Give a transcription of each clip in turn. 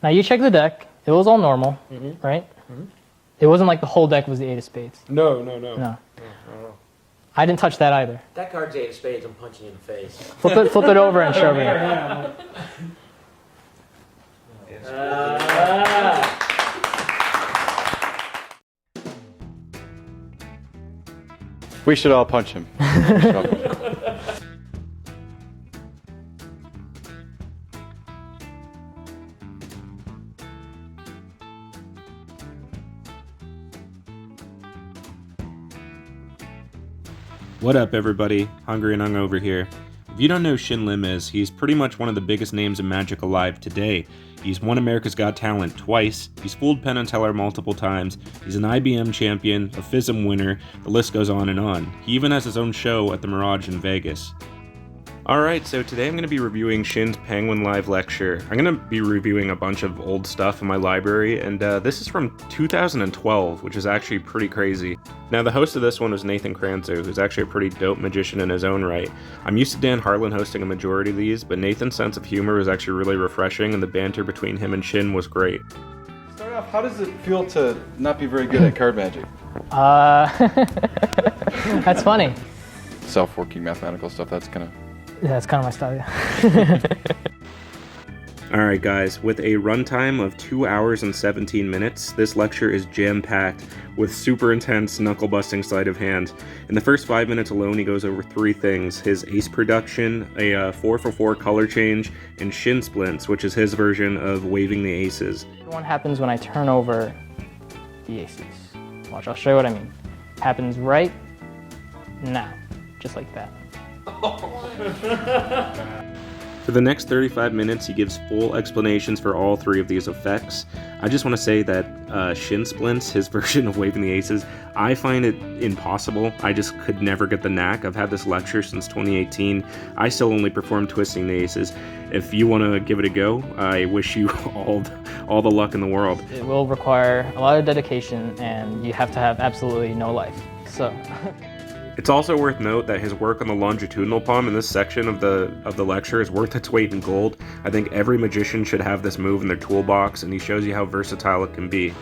Now you check the deck. It was all normal, right? Mm-hmm. It wasn't like the whole deck was the 8 of spades. No. I didn't touch that either. That card's 8 of spades, I'm punching you in the face. Flip it over and show me. We should all punch him. What up, everybody? Hungry and Hungover here. If you don't know who Shin Lim is, he's pretty much one of the biggest names in Magic alive today. He's won America's Got Talent twice, he's fooled Penn and Teller multiple times, he's an IBM champion, a FISM winner, the list goes on and on. He even has his own show at the Mirage in Vegas. Alright, so today I'm going to be reviewing Shin's Penguin Live lecture. I'm going to be reviewing a bunch of old stuff in my library, and this is from 2012, which is actually pretty crazy. Now, the host of this one was Nathan Kranzu, who's actually a pretty dope magician in his own right. I'm used to Dan Harlan hosting a majority of these, but Nathan's sense of humor was actually really refreshing, and the banter between him and Shin was great. Start off, how does it feel to not be very good at card magic? That's funny. Self-working mathematical stuff, that's kind of... Yeah, that's kind of my style, yeah. Alright guys, with a runtime of 2 hours and 17 minutes, this lecture is jam-packed with super intense knuckle-busting sleight of hand. In the first 5 minutes alone, he goes over 3 things: his ace production, a 4-for-4 color change, and shin splints, which is his version of waving the aces. What happens when I turn over the aces? Watch, I'll show you what I mean. Happens right now, just like that. For the next 35 minutes, he gives full explanations for all 3 of these effects. I just want to say that shin splints, his version of waving the aces, I find it impossible. I just could never get the knack. I've had this lecture since 2018. I still only perform twisting the aces. If you want to give it a go, I wish you all the luck in the world. It will require a lot of dedication, and you have to have absolutely no life. So. It's also worth note that his work on the longitudinal palm in this section of the lecture is worth its weight in gold. I think every magician should have this move in their toolbox, and he shows you how versatile it can be.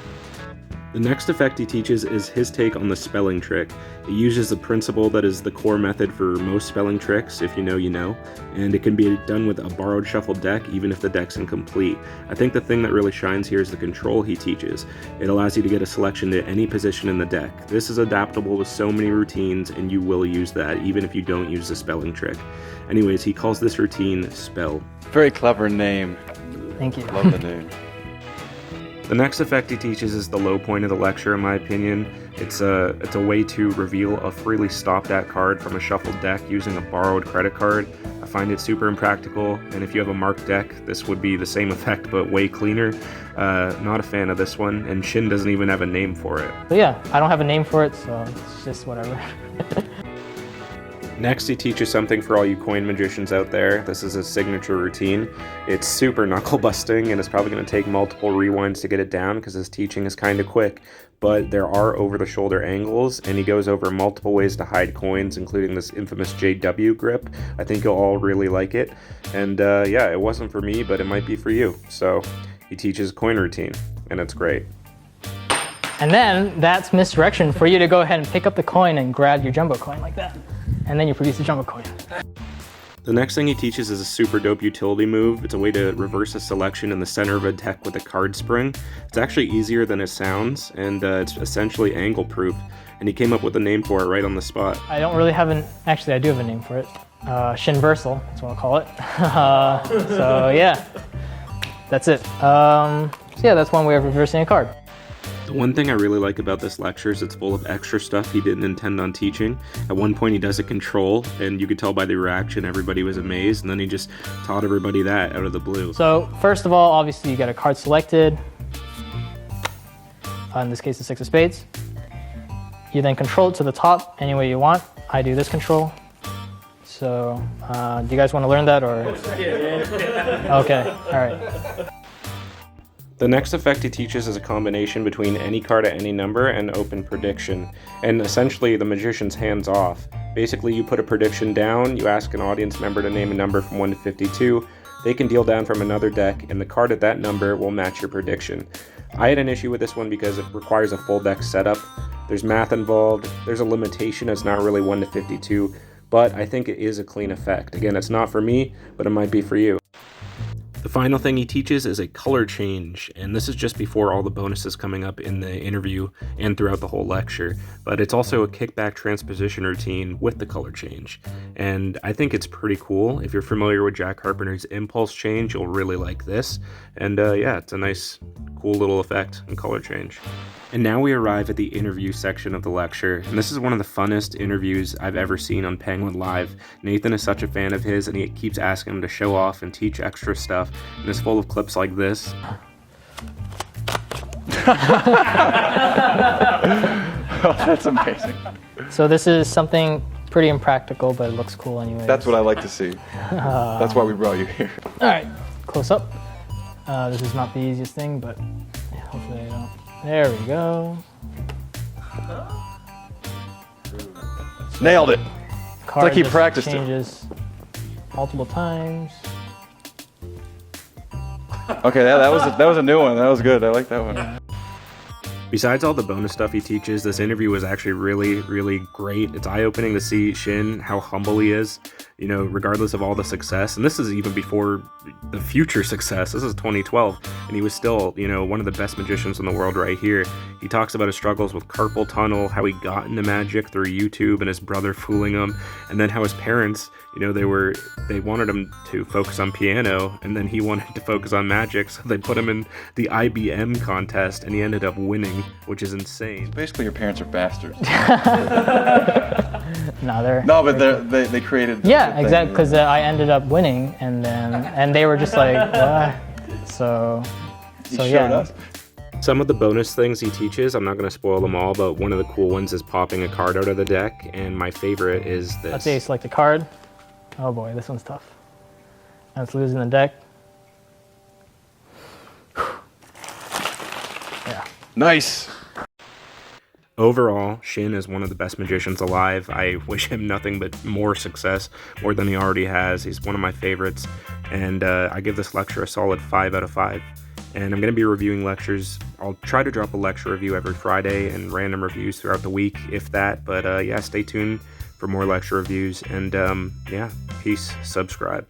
The next effect he teaches is his take on the spelling trick. It uses a principle that is the core method for most spelling tricks, if you know you know, and it can be done with a borrowed shuffled deck even if the deck's incomplete. I think the thing that really shines here is the control he teaches. It allows you to get a selection to any position in the deck. This is adaptable with so many routines, and you will use that even if you don't use the spelling trick. Anyways, he calls this routine Spell. Very clever name. Thank you. Love the name. The next effect he teaches is the low point of the lecture, in my opinion. It's a way to reveal a freely stopped at card from a shuffled deck using a borrowed credit card. I find it super impractical, and if you have a marked deck, this would be the same effect but way cleaner. Not a fan of this one, and Shin doesn't even have a name for it. But yeah, I don't have a name for it, so it's just whatever. Next, he teaches something for all you coin magicians out there. This is his signature routine. It's super knuckle busting, and it's probably going to take multiple rewinds to get it down because his teaching is kind of quick. But there are over-the-shoulder angles, and he goes over multiple ways to hide coins, including this infamous JW grip. I think you'll all really like it. And yeah, it wasn't for me, but it might be for you. So he teaches a coin routine, and it's great. And then that's misdirection for you to go ahead and pick up the coin and grab your jumbo coin like that. And then you produce a jumbo coin. The next thing he teaches is a super dope utility move. It's a way to reverse a selection in the center of a deck with a card spring. It's actually easier than it sounds, and it's essentially angle proof. And he came up with a name for it right on the spot. I don't really have actually I do have a name for it. Shinversal, that's what I'll call it. So yeah, that's it. So yeah, that's one way of reversing a card. The one thing I really like about this lecture is it's full of extra stuff he didn't intend on teaching. At one point he does a control, and you could tell by the reaction everybody was amazed, and then he just taught everybody that out of the blue. So first of all, obviously you get a card selected. In this case, the 6 of spades. You then control it to the top any way you want. I do this control. So do you guys want to learn that, or? Okay, all right. The next effect he teaches is a combination between any card at any number and open prediction, and essentially the magician's hands off. Basically, you put a prediction down, you ask an audience member to name a number from 1 to 52, They can deal down from another deck, and the card at that number will match your prediction. I had an issue with this one because it requires a full deck setup. There's math involved, there's a limitation, it's not really 1 to 52, but I think it is a clean effect. Again, it's not for me, but it might be for you. The final thing he teaches is a color change, and this is just before all the bonuses coming up in the interview and throughout the whole lecture, but it's also a kickback transposition routine with the color change, and I think it's pretty cool. If you're familiar with Jack Carpenter's impulse change, you'll really like this, and yeah, it's a nice, cool little effect and color change. And now we arrive at the interview section of the lecture, and this is one of the funnest interviews I've ever seen on Penguin Live. Nathan is such a fan of his, and he keeps asking him to show off and teach extra stuff, and it's full of clips like this. Oh, that's amazing. So this is something pretty impractical, but it looks cool anyway. That's what I like to see. That's why we brought you here. All right, close up. This is not the easiest thing, but hopefully I don't. There we go. Nailed it. Card like he just practiced it. changes multiple times. Okay, that was a new one. That was good. I like that one. Besides all the bonus stuff he teaches, this interview was actually really, really great. It's eye-opening to see Shin, how humble he is, you know, regardless of all the success. And this is even before the future success. This is 2012, and he was still, you know, one of the best magicians in the world right here. He talks about his struggles with carpal tunnel, how he got into magic through YouTube and his brother fooling him, and then how his parents, you know, they wanted him to focus on piano, and then he wanted to focus on magic, so they put him in the IBM contest, and he ended up winning, which is insane. Basically, your parents are bastards. No, but they created. Yeah, exactly. Because I ended up winning, and they were just like, what? So You yeah. showed us. Some of the bonus things he teaches, I'm not going to spoil them all, but one of the cool ones is popping a card out of the deck, and my favorite is this. Let's say you select a card. Oh boy, this one's tough. And it's losing the deck. Yeah. Nice. Overall, Shin is one of the best magicians alive. I wish him nothing but more success, more than he already has. He's one of my favorites, and I give this lecture a solid 5 out of 5. And I'm going to be reviewing lectures. I'll try to drop a lecture review every Friday and random reviews throughout the week, if that. But yeah, stay tuned for more lecture reviews. And yeah, peace, subscribe.